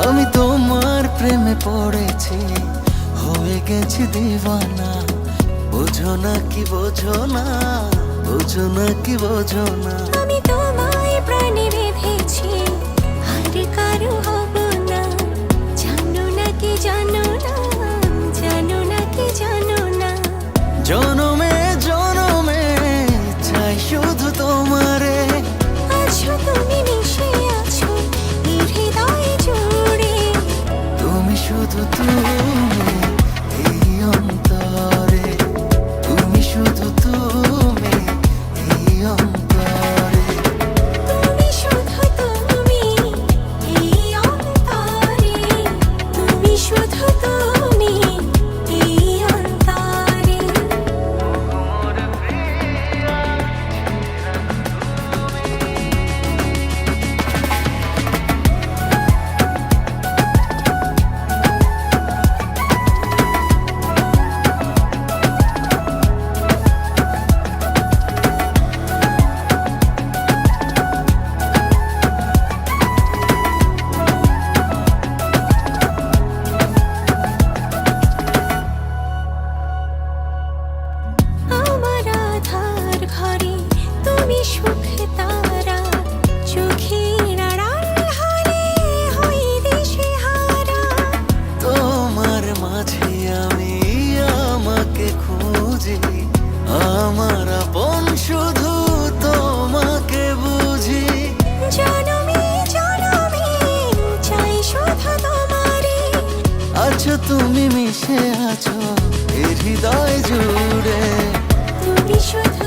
আমি তোমার প্রেমে পড়েছি, হয়ে গেছি দিওয়ানা। বোঝো না কি বোঝো না, বোঝো না কি বোঝো না। আমি তোমায় প্রাণে বেঁধেছি, আর কারো হব না। জানো না কি জানো না, জানো না কি জানো না। জনমে জনমে চাই শুধু তোমারে। আছো তুমি, মিশে আছো এই হৃদয় জুড়ে। তুমি শুধু তুমি এই অন্তরে, তুমি শুধু তুমি এই অন্তরে। তুমি শুধু তুমি এই অন্তরে, তুমি শুধু তুমি এই অন্তরে। আমার আধার ঘরে তুমি সুখ তারা, চোখের আড়াল হলে হই দিশেহারা। তোমার মাঝে আমি আমাকে খুঁজি, আমার আপন শুধু তোমাকে বুঝি। জনমে জনমে চাই শুধু তোমারে। আছো তুমি, মিশে আছো এই হৃদয় জুড়ে। তুমি শুধু